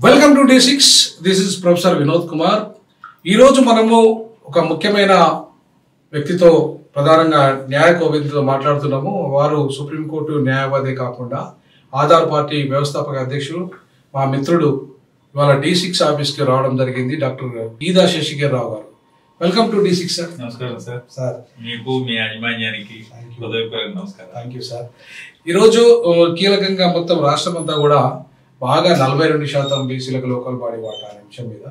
Welcome to D6. This is professor Vinod Kumar. ఈరోజు మనము ఒక ముఖ్యమైన వ్యక్తితో ప్రధానంగా న్యాయ కోవిందుతో మాట్లాడుతున్నాము. వారు సుప్రీంకోర్టు న్యాయవాదే కాకుండా ఆధార్ పార్టీ వ్యవస్థాపక అధ్యక్షులు మా మిత్రుడు ఇవాళ D6 ఆఫీస్కి రావడం జరిగింది, డాక్టర్ ఈదా శశికేర్ రావు గారు. Welcome to D6 sir. నమస్కారం సార్. సార్ మీకు మీ యాజమాన్యానికి హృదయపూర్వక నమస్కారం. Thank you sir. ఈరోజు కీలకంగా మొత్తం రాష్ట్రం అంతా కూడా బాగా 42% బీసీలకు లోకల్ బాడీ వాటా అనే అంశం మీద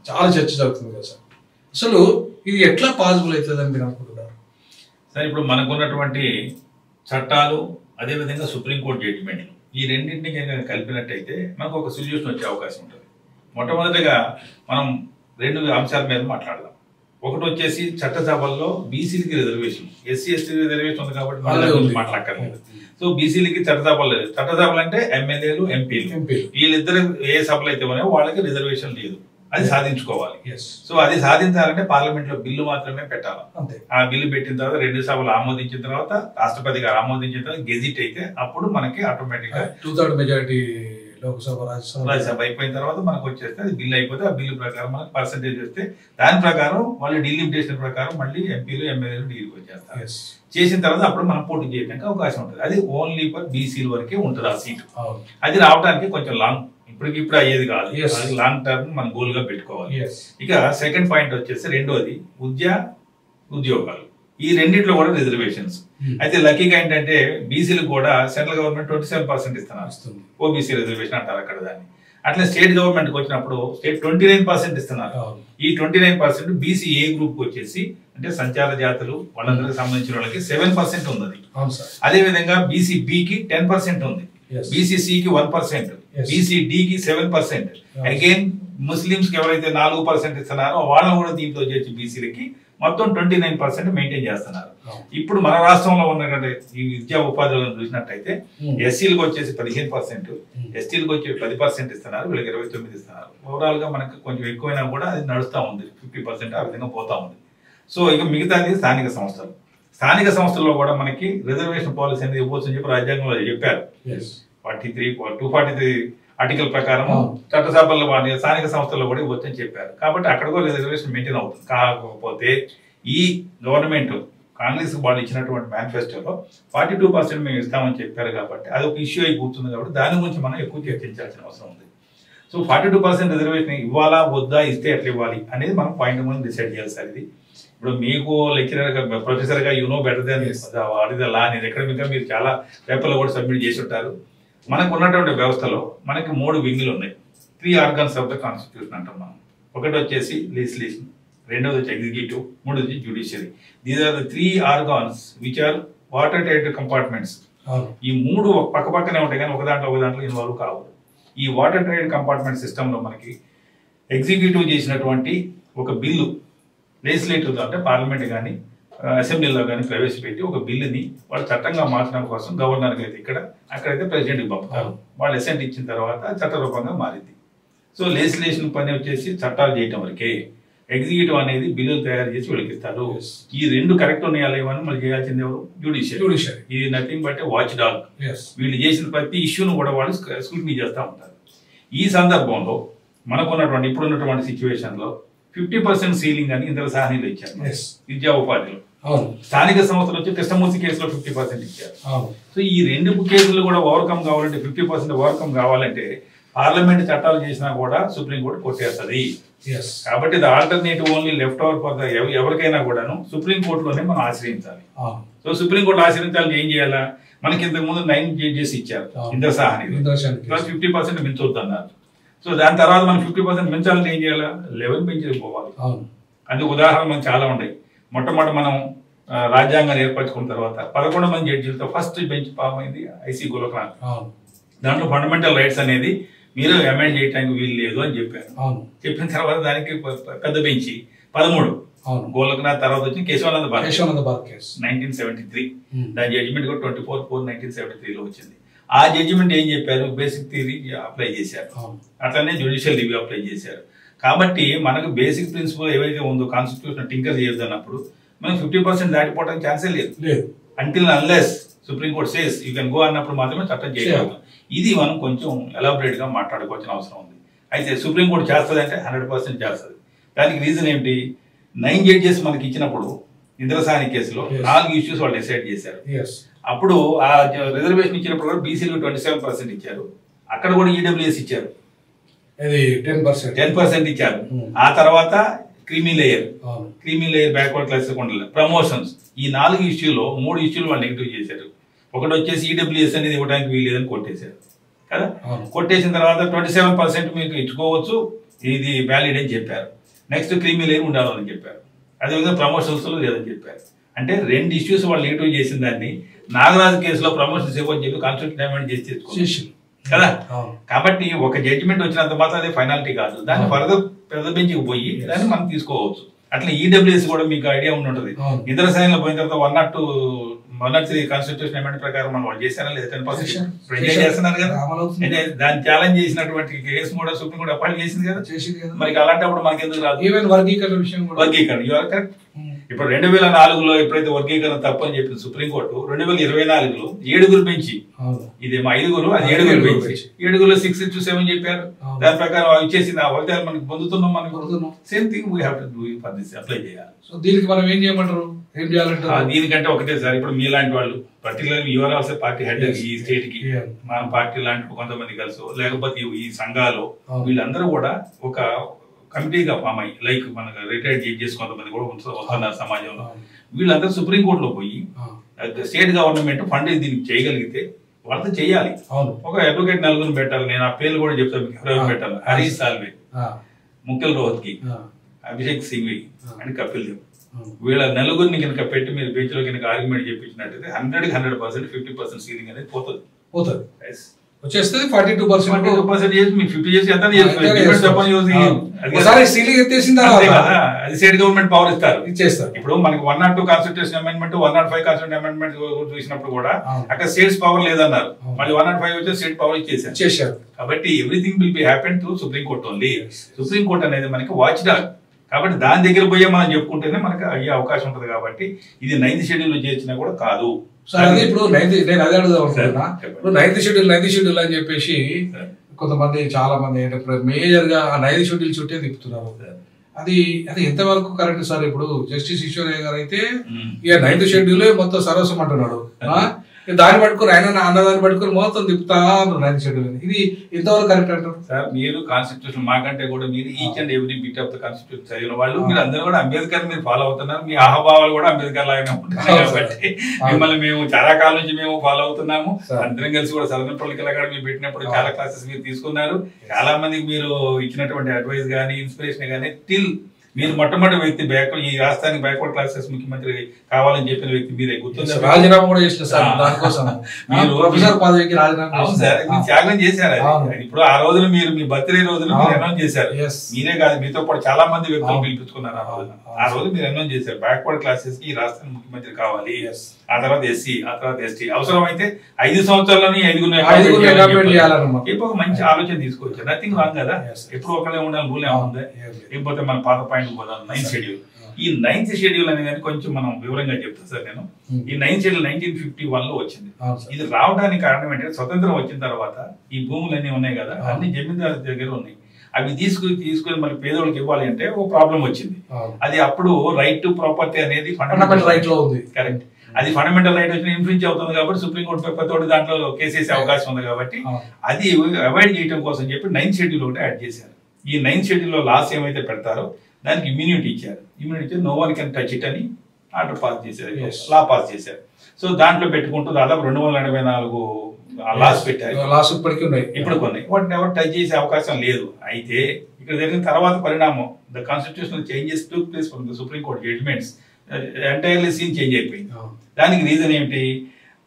చాలా చర్చ జరుగుతుంది కదా సార్. అసలు ఇది ఎట్లా పాసిబుల్ అవుతుందని మీరు అనుకుంటున్నారు సార్? ఇప్పుడు మనకున్నటువంటి చట్టాలు, అదేవిధంగా సుప్రీంకోర్టు జడ్జిమెంట్లు, ఈ రెండింటిని కలిపినట్టయితే మనకు ఒక సొల్యూషన్ వచ్చే అవకాశం ఉంటుంది. మొట్టమొదటిగా మనం రెండు అంశాల మీద మాట్లాడదాం. ఒకటి వచ్చేసి చట్టసభల్లో బీసీలకి రిజర్వేషన్, ఎస్సీ ఎస్టీ రిజర్వేషన్ ఉంది కాబట్టి మాట్లాడక్కర్లేదు. సో బీసీలకి చట్టసభలు లేదు. చట్టసభలు అంటే ఎమ్మెల్యేలు, ఎంపీలు, వీళ్ళిద్దరు ఏ సభలు అయితే ఉన్నాయో వాళ్ళకి రిజర్వేషన్ లేదు. అది సాధించుకోవాలి. సో అది సాధించాలంటే పార్లమెంట్ లో బిల్లు మాత్రమే పెట్టాలి. ఆ బిల్లు పెట్టిన తర్వాత 2 సభలు ఆమోదించిన తర్వాత, రాష్ట్రపతి గారు ఆమోదించిన తర్వాత గెజిట్ అయితే అప్పుడు మనకి ఆటోమేటిక్ గా 2/3 మెజారిటీ లోక్సభ రాజ్యసభ అయిపోయిన తర్వాత మనకు వచ్చేస్తే అది బిల్లు అయిపోతే ఆ బిల్లు ప్రకారం మనకు పర్సెంటేజ్ వస్తే దాని ప్రకారం వాళ్ళు డీలిమిటేషన్ ప్రకారం మళ్ళీ ఎంపీలు, ఎమ్మెల్యేలు డీల్కి వచ్చేస్తారు. చేసిన తర్వాత అప్పుడు మనం పోటీ చేయడానికి అవకాశం ఉంటుంది. అది ఓన్లీ ఫర్ బీసీల వరకే ఉంటుంది ఆ సీటు. అది రావడానికి కొంచెం లాంగ్, ఇప్పుడు అయ్యేది కాదు. లాంగ్ టర్మ్ మన గోల్ గా పెట్టుకోవాలి. ఇక సెకండ్ పాయింట్ వచ్చేసి రెండోది ఉద్యోగాలు. ఈ రెండిట్లో కూడా రిజర్వేషన్స్. అయితే లక్కీగా ఏంటంటే బీసీలకు కూడా సెంట్రల్ గవర్నమెంట్ 27% ఇస్తున్నారు. ఓబీసీ రిజర్వేషన్ అంటారు అక్కడ దాన్ని. అట్లా స్టేట్ గవర్నమెంట్ కి వచ్చినప్పుడు స్టేట్ 29% ఇస్తున్నారు. ఈ 29% బీసీ ఏ గ్రూప్ వచ్చేసి అంటే సంచార జాతులు వాళ్ళందరికి సంబంధించిన వాళ్ళకి 7% ఉంది. అదే విధంగా బీసీ బికి 10% ఉంది, బీసీ సికి 1%, బీసీ డికి 7%. అగైన్ ముస్లింస్ కి ఎవరైతే 4% ఇస్తున్నారో వాళ్ళని కూడా దీంట్లో చేర్చి బీసీలకి మొత్తం 29% మెయింటైన్ చేస్తున్నారు. ఇప్పుడు మన రాష్ట్రంలో ఉన్నటువంటి ఈ విద్యా ఉపాధులను చూసినట్టయితే ఎస్సీలకు వచ్చేసి 15%, ఎస్టీలకు వచ్చి 10% ఇస్తున్నారు, వీళ్ళకి 29 ఇస్తున్నారు. ఓవరాల్ గా మనకు కొంచెం ఎక్కువైనా కూడా అది నడుస్తూ ఉంది, 50% ఆ విధంగా పోతా ఉంది. సో ఇక మిగతాది స్థానిక సంస్థలు. స్థానిక సంస్థల్లో కూడా మనకి రిజర్వేషన్ పాలసీ అనేది ఇవ్వచ్చు అని చెప్పి రాజ్యాంగంలో చెప్పారు. 243 ఆర్టికల్ ప్రకారం చట్టసభల్లో స్థానిక సంస్థల్లో కూడా ఇవ్వచ్చు అని చెప్పారు. కాబట్టి అక్కడ కూడా రిజర్వేషన్ మెయింటైన్ అవుతుంది. కాకపోతే ఈ గవర్నమెంట్ కాంగ్రెస్ వాళ్ళు ఇచ్చినటువంటి మేనిఫెస్టోలో 42% మేము ఇస్తామని చెప్పారు కాబట్టి అది ఒక ఇష్యూ అయి కూర్చుంది. కాబట్టి దాని గురించి మనం ఎక్కువ చర్చించాల్సిన అవసరం ఉంది. సో 42% రిజర్వేషన్ ఇవ్వాలా వద్దా, ఇస్తే ఎట్లా ఇవ్వాలి అనేది మనం పాయింట్ మనం డిసైడ్ చేయాలి సార్. ఇది ఇప్పుడు మీకు లెక్చరర్ గా, ప్రొఫెసర్ గా you know better than what is the law అనేది ఎకడమిక్ గా మీరు చాలా పేపర్లు కూడా సబ్మిట్ చేసి ఉంటారు. మనకు ఉన్నటువంటి వ్యవస్థలో మనకి 3 వింగులు ఉన్నాయి. 3 ఆర్గన్స్ ఆఫ్ ద కాన్స్టిట్యూషన్ అంటాం మనం. ఒకటి వచ్చేసి లెజిస్లేషన్, రెండోది వచ్చి ఎగ్జిక్యూటివ్, మూడోది judiciary. These are the 3 organs which are water tight compartments. ఈ 3 పక్క పక్కనే ఉంటాయి కానీ ఒక దాంట్లో ఇన్వాల్వ్ కావు. ఈ వాటర్ టైట్ కంపార్ట్మెంట్ సిస్టంలో మనకి ఎగ్జిక్యూటివ్ చేసినటువంటి ఒక బిల్లు లెజిస్లేటివ్ అంటే పార్లమెంట్ కానీ అసెంబ్లీలో కానీ ప్రవేశపెట్టి ఒక బిల్లుని వాళ్ళు చట్టంగా మార్చడం కోసం గవర్నర్కి అయితే ఇక్కడ, అక్కడైతే ప్రెసిడెంట్కి పంపుతారు. వాళ్ళు అసెంట్ ఇచ్చిన తర్వాత చట్టరూపంగా మారింది. సో లెజిస్లేషన్ పని వచ్చేసి చట్టాలు చేయటం వరకే. ఎగ్జిక్యూటివ్ అనేది బిల్లులు తయారు చేసి వీళ్ళకి ఇస్తారు. ఈ 2 కరెక్ట్ ఉన్నాయా లేవని మళ్ళీ చేయాల్సింది ఎవరు? జ్యుడిషియరీ. ఇది నథింగ్ బట్ వాచ్ డాగ్. వీళ్ళు చేసిన ప్రతి ఇష్యూను కూడా వాళ్ళు స్క్రూటినీ చేస్తూ ఉంటారు. ఈ సందర్భంలో మనకున్నటువంటి ఇప్పుడున్నటువంటి సిచ్యువేషన్ లో 50% సీలింగ్ అని ఇందులో సాహనీలు ఇచ్చారు విద్యా ఉపాధిలో. స్థానిక సంస్థలు వచ్చి కృష్ణమూర్తి కేసులో 50% ఇచ్చారు. సో ఈ 2 కేసులు కూడా ఓవర్కమ్ కావాలంటే, 50% ఓవర్కమ్ కావాలంటే పార్లమెంట్ చట్టాలు చేసినా కూడా సుప్రీంకోర్టు కొట్టేస్తుంది. కాబట్టి the alternative only left over for the ఎవరికైనా కూడాను సుప్రీంకోర్టులోనే మనం ఆశ్రయించాలి. సో సుప్రీంకోర్టు ఆశ్రయించాలని ఏం చేయాలా? మనకి ఇంతకు ముందు 9 జడ్జెస్ ఇచ్చారు ఇంద్ర సాహని, 50% మించొద్దు అన్నారు. సో దాని తర్వాత మనం 50% మించాలంటే ఏం చేయాలా? 11 పెంచి పోవాలి. అందుకు ఉదాహరణ మనకు చాలా ఉన్నాయి. మొట్టమొదటి మనం రాజ్యాంగాన్ని ఏర్పరచుకున్న తర్వాత 11 మంది జడ్జిలతో ఫస్ట్ బెంచ్ ఫామ్ అయింది ఐసీ గోలక్నాథ్. దాంట్లో ఫండమెంటల్ రైట్స్ అనేది మీరు అమెండ్ చేయడానికి వీలు లేదు అని చెప్పారు. చెప్పిన తర్వాత దానికి పెద్ద బెంచి 13 గోలక్నాథ్ తర్వాత వచ్చి కేశవానంద భారత్ 1973. దాని జడ్జిమెంట్ కూడా 24/4/1973 వచ్చింది. ఆ జడ్జిమెంట్ ఏం చెప్పారు? బేసిక్ థియరీ అప్లై చేశారు, అట్లనే జ్యుడిషియల్ రివ్యూ అప్లై చేశారు. కాబట్టి మనకు బేసిక్ ప్రిన్సిపల్ ఏవైతే ఉందో కాన్స్టిట్యూషన్ టింకర్ చేయొద్దన్నప్పుడు మనకు 50% దాటిపోవడానికి ఛాన్సే లేదు. Until unless supreme court says you can go అన్నప్పుడు మాత్రమే చట్టం చేయగలుగుతాం. ఇది మనం కొంచెం ఎలాబరేట్ గా మాట్లాడుకోవాల్సిన అవసరం ఉంది. అయితే సుప్రీంకోర్టు చేస్తుంది అంటే 100% చేస్తుంది. దానికి రీజన్ ఏంటి, 9 జడ్జెస్ మనకి ఇచ్చినప్పుడు ఇంద్రసాని కేసులో 4 ఇష్యూస్ వాళ్ళు డిసైడ్ చేశారు. అప్పుడు ఆ రిజర్వేషన్ ఇచ్చినప్పుడు కూడా బీసీలకు 27% ఇచ్చారు, అక్కడ కూడా ఈడబ్ల్యూఎస్ ఇచ్చారు 10% ఇచ్చారు. ఆ తర్వాత క్రీమీ లేయర్ బ్యాక్వర్డ్ క్లాస్ ఉండాలి, ప్రమోషన్స్, ఈ 4 ఇష్యూలో 3 ఇష్యూలు వాళ్ళు నెగిటివ్ చేశారు. ఒకటి వచ్చేసి ఈడబ్ల్యూఎస్ అనేది ఇవ్వడానికి వీలేదని కొట్టేశారు కదా. కొట్టేసిన తర్వాత 27% మీకు ఇచ్చుకోవచ్చు, ఇది వ్యాలిడ్ అని చెప్పారు. నెక్స్ట్ క్రీమీ లేయర్ ఉండాలని చెప్పారు. అదేవిధంగా ప్రమోషన్స్ లేదని చెప్పారు. అంటే 2 ఇష్యూస్ వాళ్ళు నెగిటివ్ చేసిన దాన్ని నాగరాజు కేసులో ప్రమోషన్స్ ఇవ్వని చెప్పి కాన్స్టిట్యూషన్ అమెండ్మెంట్ చేసి తెచ్చుకోవచ్చు కదా. కాబట్టి ఒక జడ్జిమెంట్ వచ్చినంత మాత్రం అదే ఫైనాలిటీ కాదు, దాన్ని ఫర్దర్ పెద్ద బెంచ్కి పోయి దాన్ని మనం తీసుకోవచ్చు. అట్లా ఈడబ్ల్యూఎస్ కూడా మీకు ఐడియా ఉండి ఉంటుంది. ఇతర స్థాయిలో పోయిన తర్వాత 103 కాన్స్టిట్యూషన్ అమెండ్మెంట్ ప్రకారం మనం వాళ్ళు చేశారా లేదా 10% చేస్తున్నారు కదా. దాన్ని ఛాలెంజ్ చేసినటువంటి కేసు కూడా సుప్రీం కోర్టు అపాయింట్ చేసింది కదా. మరి అలాంటప్పుడు మనకి ఎందుకు రాదు ఈవెన్ వర్గీకరణ విషయం, వర్గీకరణ కరెక్ట్. ఇప్పుడు 2004లో ఎప్పుడైతే వర్గీకరణ తప్పని చెప్పింది సుప్రీంకోర్టు, 2024లో 7 పెంచి, ఇదేమో 5, అది 7 పెంచి 7లో 6 to 7 చెప్పారు. దాని ప్రకారం ఇచ్చేసింది. ఆ ఫలితాలు మనకి పొందుతున్నాం. Same thing we have to do for this, apply చేయాలి. సో దీనికి మనం ఏం చేయమంటారు, ఏం చేయాలంటారు? దీనికంటే ఒకటే సార్, ఇప్పుడు మీలాంటి వాళ్ళు particular your also party head ఈ స్టేట్ కి, మన పార్టీ లాంటి కొంతమంది కలిసి లేకపోతే ఈ సంఘాలు వీళ్ళందరూ కూడా ఒక కమిటీగా ఫామ్ అయ్యి, లైక్ మనకు రిటైర్డ్ జడ్జెస్ కొంతమంది కూడా వస్తున్నారు సమాజంలో, వీళ్ళందరూ సుప్రీంకోర్టులో పోయి స్టేట్ గవర్నమెంట్ ఫండ్ దీనికి చేయగలిగితే వాళ్ళతో చేయాలి. ఒక అడ్వకేట్ 4 పెట్టాలి. నేను ఆ పేర్లు కూడా చెప్తాను మీకు, ఎవరెవరు పెట్టాలి. హరీష్ సాల్వే, ముఖల్ రోహత్కి, అభిషేక్ సింఘ్వి అండ్ కపిల్ దేవ్, వీళ్ళ 4 కనుక పెట్టి మీరు బెంచ్ లో కనుక ఆర్గ్యుమెంట్ చెప్పించినట్టయితే 100% 50% సీలింగ్ అనేది పోతుంది. వచ్చేస్తుంది 42% చేసి మీకు 50 చేసి ఎంత సీలింగ్ ఎత్తేసిన అది స్టేట్ గవర్నమెంట్ పవర్ ఇచ్చేస్తారు. ఇప్పుడు మనకి 102 కాన్స్టిట్యూషన్ అమెండ్మెంట్, 105 కాన్స్టిట్యూషన్ అమెండ్మెంట్ చూసినప్పుడు కూడా అక్కడ స్టేట్స్ పవర్ లేదన్నారు. మళ్ళీ 105 వచ్చి స్టేట్ పవర్ ఇచ్చేసారు. కాబట్టి everything will be happen to supreme court only. Supreme court అనేది మనకి వాచ్ డాగ్, కాబట్టి దాని దగ్గర పోయే మనం చెప్పుకుంటేనే మనకి అయ్యే అవకాశం ఉంటుంది. కాబట్టి ఇది 9th షెడ్యూల్ చేసినా కూడా కాదు. ఇప్పుడు నేను అదే అడుగుదాం అనుకుంటున్నా. ఇప్పుడు 9th షెడ్యూల్ అని చెప్పేసి కొంతమంది చాలా మంది మేజర్ గా ఆ 9th షెడ్యూల్ చుట్టే తిప్పుతున్నారు. అది ఎంతవరకు కరెక్ట్ సార్? ఇప్పుడు జస్టిస్ ఈశ్వరయ్య గారు అయితే ఇక 9th షెడ్యూల్ మొత్తం సర్వస్వం అంటున్నాడు. దాన్ని పట్టుకుని ఆయన అన్నదాన్ని పట్టుకుని మొత్తం తిప్పుతా 9th షెడ్యూల్. ఇది ఎంతవరకు కరెక్ట్ అంటారు సార్? మీరు కాన్స్టిట్యూషన్ మాకంటే కూడా మీరు each and every bit of the constitution చదివిన వాళ్ళు, మీరు అందరూ కూడా అంబేద్కర్ మీరు ఫాలో అవుతున్నారు. మీ ఆహభావాలు కూడా అంబేద్కర్ లాగానే ఉంటున్నాయి. కాబట్టి మిమ్మల్ని మేము చాలా కాలం నుంచి మేము ఫాలో అవుతున్నాము. అందరం కలిసి కూడా సదరన్ పొలిటికల్ అకాడమీ పెట్టినప్పుడు చాలా క్లాసెస్ మీరు తీసుకున్నారు. చాలా మందికి మీరు ఇచ్చినటువంటి అడ్వైస్ కానీ ఇన్స్పిరేషన్ కానీ టిల్ మీరు మొట్టమొదటి వ్యక్తి ఈ రాష్ట్రానికి బ్యాక్వర్డ్ క్లాసెస్ ముఖ్యమంత్రి కావాలని చెప్పిన వ్యక్తి మీరే. గుర్తుంది, రాజీనామా కూడా చేసిన సార్ దానికోసం. మీరు ప్రొఫెసర్ పదవికి రాజీనామా త్యాగం చేశారు. ఇప్పుడు ఆ రోజున మీరు మీ బర్త్డే రోజున మీరు అనౌన్స్ చేశారు. మీరే కాదు, మీతో పాటు చాలా మంది వ్యక్తులు పిలిపించుకున్నారు. ఆ రోజు మీరు అనౌన్స్ చేశారు బ్యాక్వర్డ్ క్లాసెస్ కి ఈ రాష్ట్రానికి ముఖ్యమంత్రి కావాలి. ఆ తర్వాత ఎస్సీ, ఆ తర్వాత ఎస్టీ, అవసరమైతే 5 సంవత్సరాలని 5 ఒక మంచి ఆలోచన తీసుకోవచ్చు. నథింగ్ రాంగ్ కదా. ఎప్పుడు ఒకరే ఉండాలి రూల్ ఏముంది? లేకపోతే మన పాత పాయింట్ 9th షెడ్యూల్. ఈ 9th షెడ్యూల్ అనేది కొంచెం మనం వివరంగా చెప్తాను సార్ నేను. ఈ 9th షెడ్యూల్ 1951లో వచ్చింది. ఇది రావడానికి కారణం ఏంటంటే స్వతంత్రం వచ్చిన తర్వాత ఈ భూములన్నీ ఉన్నాయి కదా, అన్ని జమీందారు దగ్గర ఉన్నాయి. అవి తీసుకుని మరి పేదోళ్ళకి ఇవ్వాలి అంటే ఒక ప్రాబ్లం వచ్చింది. అది అప్పుడు రైట్ టు ప్రాపర్టీ అనేది ఫండమెంటల్ రైట్ లో ఉంది. కరెక్ట్. అది ఫండమెంటల్ రైట్ వచ్చిన ఇన్ఫ్లుయెన్స్ అవుతుంది కాబట్టి సుప్రీంకోర్టు పెద్దోడు దాంట్లో కేసేసే అవకాశం ఉంది. కాబట్టి అది అవాయిడ్ చేయడం కోసం చెప్పి 9th షెడ్యూల్ ఒకటి యాడ్ చేశారు. ఈ 9th షెడ్యూల్ లో లాస్ ఏమైతే పెడతారో దానికి ఇమ్యూనిటీ ఇచ్చారు. No one can touch it అని ఆర్డర్ పాస్ చేశారు, లా పాస్ చేశారు. సో దాంట్లో పెట్టుకుంటూ దాదాపు 284 లాస్ పెట్టారు. లాస్ ఇప్పటికీ ఉన్నాయి, వాటిని ఎవరు టచ్ చేసే అవకాశం లేదు. అయితే ఇక్కడ జరిగిన తర్వాత పరిణామం, the constitutional changes took place from the supreme court judgments, entirely scene change అయిపోయింది. దానికి రీజన్ ఏంటి?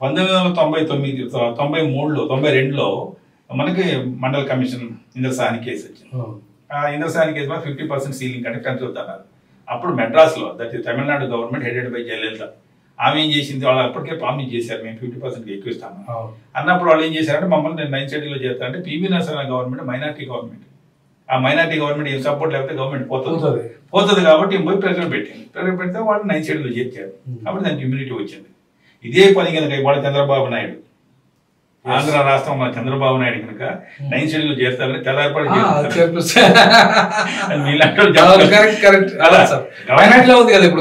1999, 93లో 92లో మనకి మండల కమిషన్ ఇంద్రసాని కేసు వచ్చింది. ఆ ఇంద్రసాని కేసు 50% సీలింగ్ అంటే పెంచుతున్నారు. అప్పుడు మెడ్రాస్ లో, that Tamil Nadu government headed by Jayalalitha, ఆమె ఏం చేసింది, వాళ్ళు అప్పటికే ప్రామిస్ చేశారు మేము 50% ఎక్కువ ఇస్తాము అన్నప్పుడు వాళ్ళు ఏం చేశారంటే మమ్మల్ని 9th షెడ్యూల్ చేస్తారంటే PV Narasimha government minority government, ఆ మైనార్టీ గవర్నమెంట్ ఏం సపోర్ట్ లేకపోతే గవర్నమెంట్ పోతుంది కాబట్టి పోయి ప్రెజర్ పెట్టి పెడితే వాళ్ళు 9th షెడ్యూల్ చేర్చారు. కాబట్టి దానికి ఇమ్యూనిటీ వచ్చింది. ఇదే పని కనుక ఇవాళ చంద్రబాబు నాయుడు ఆంధ్ర రాష్ట్రం మన చంద్రబాబు నాయుడు కనుక 9th షెడ్యూల్ చేస్తారని తెల్లారిపాటు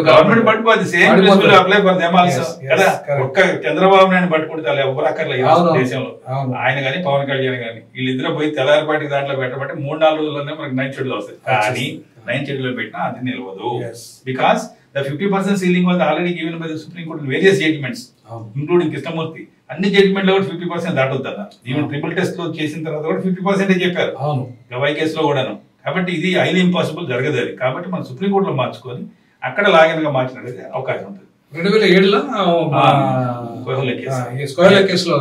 గవర్నమెంట్ పట్టుకోవాలి same apply for them also కదా. ఒక్క చంద్రబాబు నాయుడు పట్టుకుంటే ఎవరు అక్కర్లేదు దేశంలో. ఆయన కానీ పవన్ కళ్యాణ్ కానీ వీళ్ళిద్దరూ పోయి తెల్లారిపాటికి దాంట్లో పెట్టబట్టి 3-4 రోజుల్లోనే మనకి 9th షెడ్యూల్ వస్తుంది. కానీ 9th షెడ్యూల్ పెట్టినా అది నిలవదు. Because the 50% ceiling was already given by the Supreme Court in various judgments, including Krishnamurthy. అన్ని జడ్జిమెంట్ లో కూడా 50% దాటుతుందా? ఈవెన్ ట్రిపుల్ టెస్ట్ లో చేసిన తర్వాత కూడా 50% చెప్పారు గవాయి కేసులో కూడాను. కాబట్టి ఇది హైలీ ఇంపాసిబుల్ జరగదు అది. కాబట్టి మనం సుప్రీంకోర్టులో మార్చుకొని అక్కడ లాగిన్ గా మార్చినట్లయితే అవకాశం ఉంటుంది. 2007లో కోహ్లీ కేసులో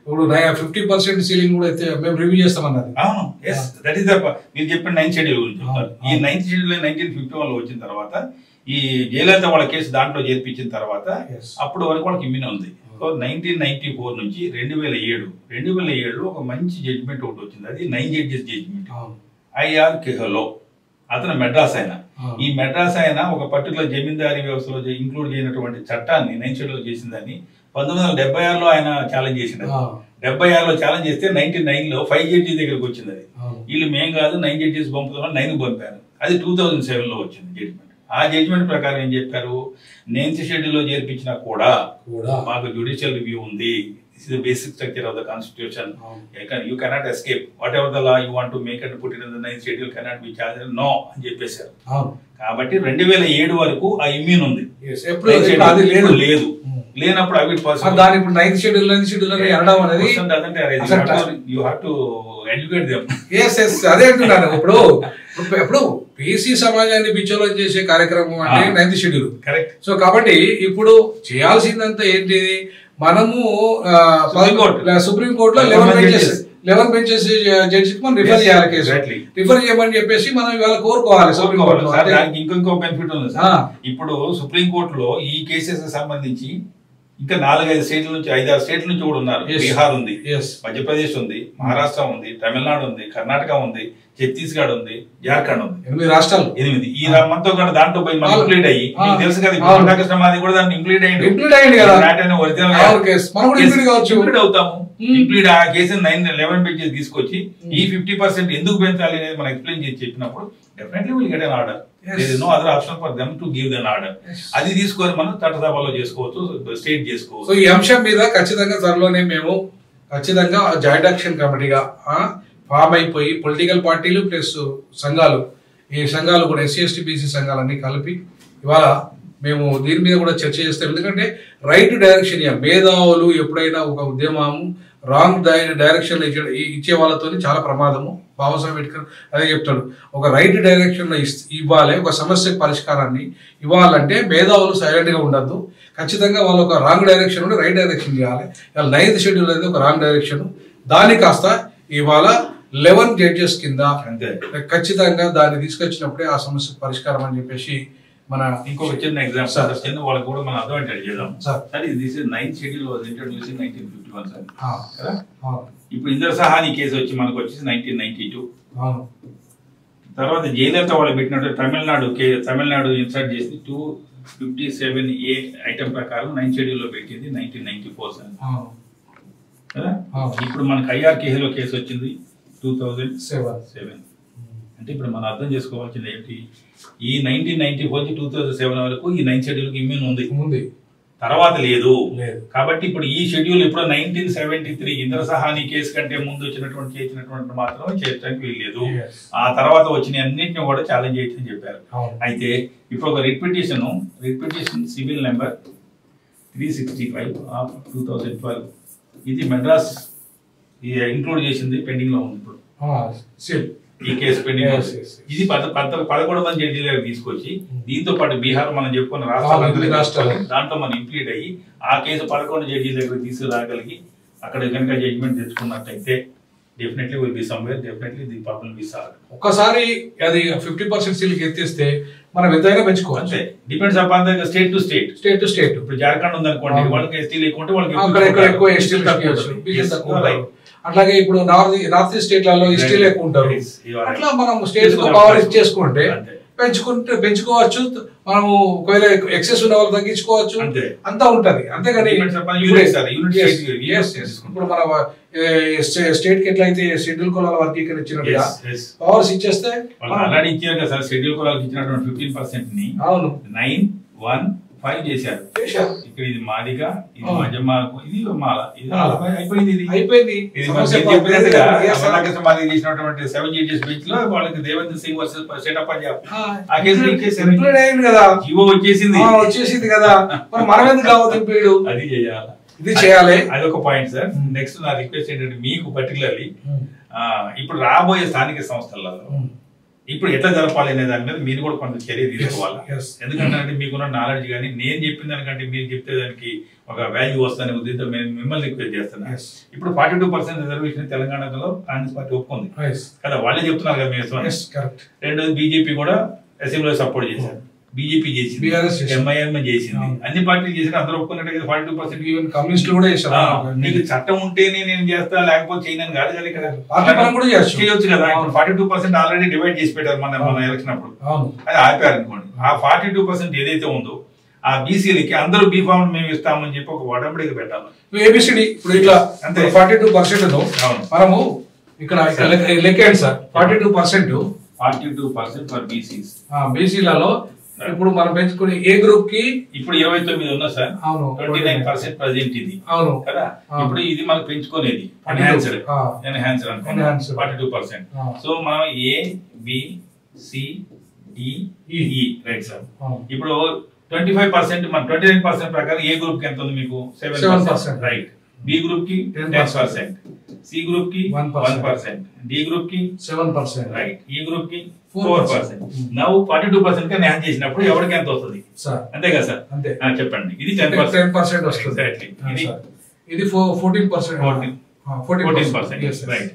ఇప్పుడు 50% సీలింగ్ కూడా అయితే మేము రివ్యూ చేస్తామన్నది. అవును, దట్ ఈస్ ద మీరు చెప్పిన 9th షెడ్యూల్ గురించి చెప్తారు. ఈ 9th షెడ్యూల్ 1951 లో వచ్చిన తర్వాత ఈ జయలలిత వాళ్ళ కేసు దాంట్లో చేర్పించిన తర్వాత అప్పుడు వరకు వాళ్ళకి ఇమ్యూన్ ఉంది. 1994 నుంచి 2007 ఒక మంచి జడ్జిమెంట్ ఒకటి వచ్చింది. అది 9 జడ్జెస్ జడ్జిమెంట్. ఐఆర్ కెహ్లో అతను మెడ్రాస్ ఆయన. ఈ మెడ్రాస్ ఆయన ఒక పర్టికులర్ జమీందారీ వ్యవస్థలో ఇంక్లూడ్ చేయనటువంటి చట్టాన్ని 9th షెడ్యూల్ చేసిందని 1976లో ఆయన ఛాలెంజ్ చేసింది. 76లో ఛాలెంజ్ చేస్తే 99లో 5 జడ్జెస్ దగ్గరకు వచ్చింది. అది వీళ్ళు మేం కాదు 9 జడ్జెస్ పంపుతామని 9 పంపారు. అది 2007లో వచ్చింది జడ్జిమెంట్. ఆ జడ్జిమెంట్ ప్రకారం ఏం చెప్పారు, 9th షెడ్యూల్ లో చేర్పించినా కూడా మాకు జ్యుడిషియల్ రివ్యూ ఉంది. This is the basic structure of the constitution. You cannot escape whatever the law you want to make and put in the 9th schedule cannot be challenged no అని చెప్పేశారు. కాబట్టి 2007 వరకు ఆ immune ఉంది. లేదు లేనప్పుడు అవి దాని ఇప్పుడు 9th షెడ్యూల్ అనడం అనేది you have to educate them. అదే అంటున్నాను. ఇప్పుడు బీసీ సమాజాన్ని బిచ్చోలో చేసే కార్యక్రమం అంటే 9th షెడ్యూల్. కరెక్ట్. సో కాబట్టి ఇప్పుడు చేయాల్సిందంతా ఏంటి, మనము సుప్రీం కోర్టులో 11 బెంచెస్ జడ్జికి మనం రిఫర్ చేయాలి. కేసు రిఫర్ చేయమని చెప్పేసి మనం ఇవాళ కోరుకోవాలి సుప్రీం కోర్టులో. ఇంకొక బెనిఫిట్ ఉంది సార్. ఇప్పుడు సుప్రీం కోర్టులో ఈ కేసెస్ సంబంధించి ఇంకా 4-5 స్టేట్ల నుంచి 5-6 స్టేట్ల నుంచి కూడా ఉన్నారు. బీహార్ ఉంది, మధ్యప్రదేశ్ ఉంది, మహారాష్ట్ర ఉంది, తమిళనాడు ఉంది, కర్ణాటక ఉంది, ఛత్తీస్గఢ్ ఉంది, జార్ఖండ్ ఉంది. 8 రాష్ట్రాలు. ఈ మనతో కూడా దాంట్లో పోయి మనం ఇంక్లూడ్ అయ్యి తెలుసు కదా కృష్ణమాది కూడా దాన్ని ఇంక్లూడ్ అయ్యింది కదా. ఇంక్లూడ్ అవుతాము. ఇంక్లూడ్ ఆ కేసు 9-11 బెంచెస్ తీసుకొచ్చి ఈ 50% ఎందుకు పెంచాలి అనేది మనం ఎక్స్ప్లెయిన్ చేసి చెప్పినప్పుడు definitely will get an order. There is no other option for them to give an order. అది తీసుకొని మనం చట్టసభలో చేసుకోవచ్చు, స్టేట్ చేసుకోవచ్చు. సో ఈ అంశం మీద ఖచ్చితంగా త్వరలోనే మేము ఖచ్చితంగా జాయింట్ యాక్షన్ కమిటీగా ఫామ్ అయిపోయి పొలిటికల్ పార్టీలు ప్లస్ సంఘాలు, ఈ సంఘాలు కూడా SC ST BC సంఘాలన్నీ కలిపి ఇవాళ మేము దీని మీద కూడా చర్చ చేస్తాం. ఎందుకంటే రైట్ డైరెక్షన్ మేధావులు ఎప్పుడైనా ఒక ఉద్యమము రాంగ్ డైరెక్షన్ ఇచ్చే వాళ్ళతో చాలా ప్రమాదము. బాబాసాహెబ్ అంబేద్కర్ అదే చెప్తాడు, ఒక రైట్ డైరెక్షన్ ఇవ్వాలి, ఒక సమస్య పరిష్కారాన్ని ఇవ్వాలంటే మేధావులు సైలెంట్ గా ఉండద్దు. ఖచ్చితంగా వాళ్ళు ఒక రాంగ్ డైరెక్షన్ ఉంటే రైట్ డైరెక్షన్ చేయాలి. ఇవాళ 9th షెడ్యూల్ అనేది ఒక రాంగ్ డైరెక్షన్. దాన్ని కాస్త ఇవాళ 11 జడ్జెస్ కింద ఖచ్చితంగా దాన్ని తీసుకొచ్చినప్పుడే ఆ సమస్య పరిష్కారం అని చెప్పేసి మన ఇంకొక చిన్న ఎగ్జాంపుల్ చిన్న వాళ్ళకి కూడా మనం అర్థం చేద్దాం sir. This is 9th schedule was introduce in 1951 sir కదా. ఇప్పుడు ఇందిరా సహాని కేసు వచ్చి మనకు వచ్చేసి 1992. తర్వాత జయలలిత వాళ్ళు పెట్టినట్టు తమిళనాడు ఇన్సర్ట్ చేసి 257A ఐటమ్ ప్రకారం 9th షెడ్యూల్ లో పెట్టింది 1994 సార్ కదా. ఇప్పుడు మనకి IRKలో కేసు వచ్చింది 2007. అంటే ఇప్పుడు మనం అర్థం చేసుకోవాల్సింది ఏంటి, ఈ 1994 నుంచి 2007 వరకు ఈ 9th షెడ్యూల్ కి ఇమ్యూన్ ఉంది, తర్వాత లేదు. కాబట్టి ఇప్పుడు ఈ షెడ్యూల్ ఇప్పుడు 1973 ఇందిరా సహాని కేసు కంటే ముందు చేసినటువంటి మాత్రం చేయడానికి వీల్లేదు. ఆ తర్వాత వచ్చిన అన్నింటినీ కూడా ఛాలెంజ్ చేయొచ్చని చెప్పారు. అయితే ఇప్పుడు ఒక writ petition civil number 365 of 2012 ఇది మెడ్రాస్ ఇంక్లూడ్ చేసింది, పెండింగ్ లో ఉంది ఇప్పుడు ఈ కేసు పెండింగ్. ఇది 11 మంది జడ్జీల దగ్గర తీసుకొచ్చి దీంతో పాటు బీహార్ మనం చెప్పుకున్న రాష్ట్రాలు దాంట్లో మనం ఇంప్లీట్ అయ్యి ఆ కేసు 11 జడ్జీల దగ్గర తీసుకురాగలిగి అక్కడ కనుక జడ్జిమెంట్ తెచ్చుకున్నట్టయితే definitely will be somewhere, definitely the problem be solved. ఒక్కసారి అది 50% సీల్కి ఎత్తిస్తే మనం ఎంతైనా పెంచుకోవచ్చు. అంతే, depends upon the state to state. ఇప్పుడు జార్ఖండ్ ఉందనుకోండి, వాళ్ళకి ఎస్టీ లేకుంటే వాళ్ళకి ఎక్కువ ఎస్టీ. అట్లాగే ఇప్పుడు నార్త్ ఈస్ట్ స్టేట్లలో ఎస్టీలు ఎక్కువ ఉంటారు. అట్లా మనం స్టేట్ పవర్ ఇచ్చేసుకుంటే పెంచుకోవచ్చు. మనము ఒకవేళ ఎక్సెస్ ఉన్న వాళ్ళు తగ్గించుకోవచ్చు, అంతా ఉంటది. అంతేగాని ఇప్పుడు మన స్టేట్ కి ఎట్లయితే షెడ్యూల్ కులాల వర్గీకరించినట్టుగా పవర్స్ ఇచ్చేస్తే ఆల్రెడీ ఇచ్చారు కదా సార్. షెడ్యూల్ కులాలకు ఇచ్చినటువంటి 15% ని 915 చేశారు. ఇక్కడ ఇది మాదిగా, ఇది మజమాకు, ఇది మాల, ఇది అయిపోయింది. చేసినటువంటి 7 జడ్జెస్ బెంచ్ లో వాళ్ళకి Devendra Singh versus state of Punjab ఆ కేసు వచ్చేసింది కదా. మనం ఎందుకు కావద్దు, అది చేయాలి, ఇది చేయాలి. అదొక పాయింట్ సార్. నెక్స్ట్ నా రిక్వెస్ట్ ఏంటంటే మీకు పర్టికులర్లీ ఇప్పుడు రాబోయే స్థానిక సంస్థలలో ఇప్పుడు ఎట్లా జరపాలి అనే దాని మీద మీరు కూడా కొంత చర్య తీసుకోవాలి. ఎందుకంటే మీకున్న నాలెడ్జ్ కానీ నేను చెప్పిన దానికంటే మీరు చెప్తే దానికి ఒక వాల్యూ వస్తుందనే ఉద్దేశంతో మేము మిమ్మల్ని రిక్వెస్ట్ చేస్తున్నాం. ఇప్పుడు 42% రిజర్వేషన్ తెలంగాణలో కాంగ్రెస్ పార్టీ ఒప్పుకుంది కదా, వాళ్ళే చెప్తున్నారు కదా మీరు. రెండోది బీజేపీ కూడా అసెంబ్లీలో సపోర్ట్ చేశారు, బీజేపీ చేసింది, ఎంఐఎం చేసింది, అన్ని పార్టీలు చేసిన అందరూ ఒప్పుకున్నట్టు 42%. ఈవెన్ కమ్యూనిస్టులు కూడా చేశారు. నీకు చట్టం ఉంటేనే నేను చేస్తా లేకపోతే చేయను కాదు కదా, ఇక్కడ చేయొచ్చు కదా. ఇప్పుడు 42% ఆల్రెడీ డివైడ్ చేసి పెట్టారు మన ఎలక్షన్ అప్పుడు, అది ఆపారు అనుకోండి. ఆ 42% ఏదైతే ఉందో ఆ బీసీలకి అందరూ బీ ఫామ్ మేము ఇస్తామని చెప్పి ఒక వడంబడికి పెట్టాలి. ఏబిసిడి ఇప్పుడు ఇట్లా అంతే 42% మనము ఇక్కడ లెక్కండి సార్. 42% for BCs. బీసీలలో ఇప్పుడు మనం పెంచుకునే ఏ గ్రూప్ కి ఇప్పుడు 29 ఉన్నా సార్. అవును, 29% ప్రజెంట్ ఇది. అవును కదా. ఇప్పుడు ఇది మనకు పెంచుకునేది ఎన్హాన్సర్ అనుకోండి 42%. సో మనం ఏ బి సి డి ఈ రైట్ సార్. ఇప్పుడు 25% మన 29% ప్రకారం ఏ గ్రూప్ కి ఎంత ఉంది మీకు? 7% రైట్. బి గ్రూప్ కి 10%, సి గ్రూప్ కి 1%, డి గ్రూప్ కి 7% రైట్, ఈ గ్రూప్ కి 4%. నౌ 42% కి న్యాయం చేసినప్పుడు ఎవరికి ఎంత వస్తుంది? అంతే కదా సార్? చెప్పండి. ఇది 10% వస్తుంది. ఇది 14% రైట్.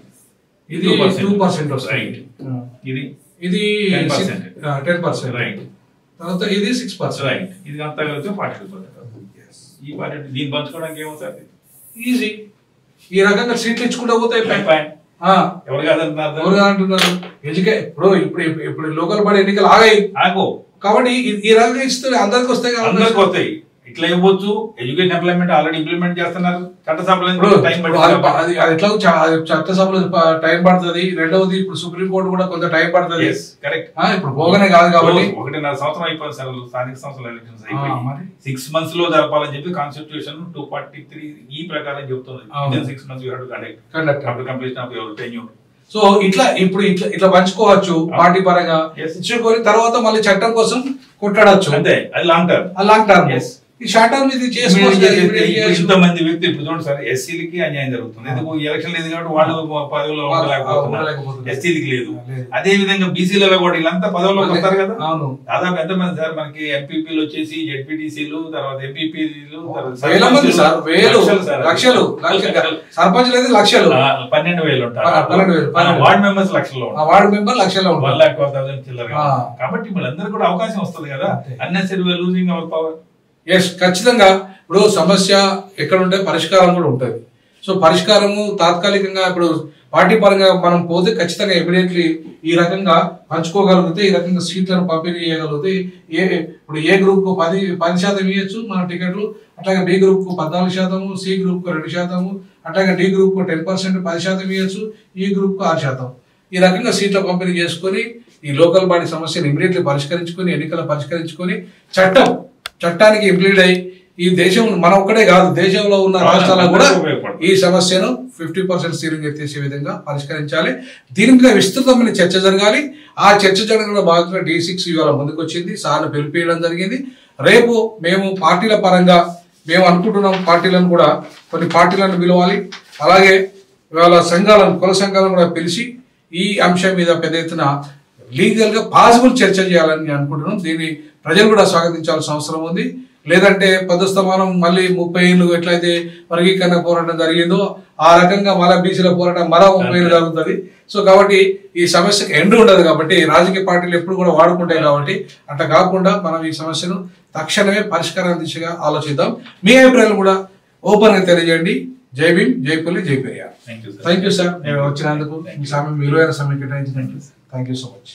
ఇది 2% వస్తుంది రైట్. ఇది 10% రైట్. తర్వాత ఇది 6% రైట్. ఇది అంతా కలిసి 42%. ఈ 42 దీన్ని పంచుకోవడానికి ఏమవుతుంది? ఈజీ. ఈ రకంగా సీట్లు ఇచ్చుకుంటూ పోతే ఎవరు కాదంటున్నారు? ఇప్పుడు లోకల్ బాడీ ఎన్నికలు ఆగాయి కాబట్టి ఈ రకంగా ఇస్తే అందరికి వస్తాయి. అందరికి వస్తాయి. ఇట్లా ఇవ్వచ్చు. ఎడ్యుకేషన్ ఎంప్లాయ్మెంట్ ఆల్రెడీ ఇంప్లిమెంట్ చేస్తున్నారు. చట్టసభలో చట్టసభలో టైం పడుతుంది. రెండవది ఇప్పుడు సుప్రీం కోర్టు కూడా కొంత టైం పడుతుంది. కరెక్ట్. ఇప్పుడు పోగానే కాదు కాబట్టి 1.5 సంవత్సరం అయిపోయింది సార్. స్థానిక సంస్థల ఎలక్షన్స్ అయిపోయి 6 months లో జరపాలని చెప్పి కాన్స్టిట్యూషన్ 243 ఈ ప్రకారం చెప్తుంది. 6 months conduct after completion of your tenure. So ఇట్లా పంచుకోవచ్చు పార్టీ పరంగా ఇచ్చుకొని తర్వాత మళ్ళీ చట్టం కోసం కొట్లాడచ్చు. అంతే, అది లాంగ్ టర్మ్. ఈ షార్ట్ టర్మ్ ఇది ఇంతమంది వ్యక్తులు ఇప్పుడు చూడండి సార్, ఎస్సీలకి అన్యాయం జరుగుతుంది. ఎందుకు? ఎలక్షన్ లేదు కాబట్టి వాళ్ళు పదవుల్లో ఉండలేకపోతున్నారు. ఎస్సీలకి లేదు. అదే విధంగా బీసీలలో కూడా వీళ్ళంతా పదవుల్లోకి వస్తారు కదా. దాదాపు ఎంతమంది సార్ మనకి ఎంపీపీలు వచ్చేసి జెడ్పీటీసీలు, తర్వాత ఎంపీపీలు, లక్షలు, సర్పంచ్ అయితే లక్షలు, 12,000 ఉంటారు. వార్డ్ మెంబర్స్ లక్షల్లో, వార్డ్ మెంబర్ లక్షల్లో 1,12,000 చిల్లర. కాబట్టి వీళ్ళందరూ కూడా అవకాశం వస్తుంది కదా. Unnecessary losing our power. Yes, ఖచ్చితంగా. ఇప్పుడు సమస్య ఎక్కడ ఉంటే పరిష్కారం కూడా ఉంటుంది. సో పరిష్కారము తాత్కాలికంగా ఇప్పుడు పార్టీ పరంగా మనం పోతే ఖచ్చితంగా ఇమీడియట్లీ ఈ రకంగా పంచుకోగలిగితే, ఈ రకంగా సీట్లను పంపిణీ చేయగలిగితే ఇప్పుడు ఏ గ్రూప్ కు 10% ఇవ్వచ్చు మన టికెట్లు, అట్లాగే బి గ్రూప్ కు 14%, సి గ్రూప్ కు 2%, అట్లాగే డి గ్రూప్ కు 10% 10% ఇవ్వచ్చు, ఈ గ్రూప్ కు 6%. ఈ రకంగా సీట్ల పంపిణీ చేసుకొని ఈ లోకల్ బాడీ సమస్యను ఇమీడియట్లీ పరిష్కరించుకొని, ఎన్నికలు పరిష్కరించుకొని చట్టానికి ఇంప్లీడ్ అయ్యి ఈ దేశం మన ఒక్కడే కాదు, దేశంలో ఉన్న రాష్ట్రాలకు కూడా ఈ సమస్యను 50% సీలింగ్ ఎత్తేసే విధంగా పరిష్కరించాలి. దీని మీద విస్తృతమైన చర్చ జరగాలి. ఆ చర్చ జరగడంలో భాగంగా D6 ఇవాళ ముందుకు వచ్చింది, సార్ను పిలిపియడం జరిగింది. రేపు మేము పార్టీల పరంగా మేము అనుకుంటున్నాం, పార్టీలను కూడా కొన్ని పార్టీలను పిలవాలి. అలాగే ఇవాళ కుల సంఘాలను కూడా పిలిచి ఈ అంశం మీద పెద్ద ఎత్తున లీగల్ గా పాసిబుల్ చర్చ చేయాలని అనుకుంటున్నాం. దీన్ని ప్రజలు కూడా స్వాగతించాల్సిన అవసరం ఉంది. లేదంటే పదస్తమానం మళ్ళీ 30 ఏళ్ళు ఎట్లయితే వర్గీకరణ పోరాటం జరిగిందో ఆ రకంగా మళ్ళీ బీసీల పోరాటం మరో 30 ఏళ్ళు జరుగుతుంది. సో కాబట్టి ఈ సమస్యకు ఎండ్ ఉండదు. కాబట్టి రాజకీయ పార్టీలు ఎప్పుడు కూడా వాడుకుంటాయి. కాబట్టి అట్లా కాకుండా మనం ఈ సమస్యను తక్షణమే పరిష్కారం దిశగా ఆలోచిద్దాం. మీ అభిప్రాయాలు కూడా ఓపెన్ గా తెలియజేయండి. జై భీమ్, జై పులి, జై పెరియార్. థ్యాంక్ యూ సార్, నేను వచ్చినందుకు మీ సమయం విలువైన సమయం కేటాయించినందుకు థ్యాంక్ యూ సో మచ్.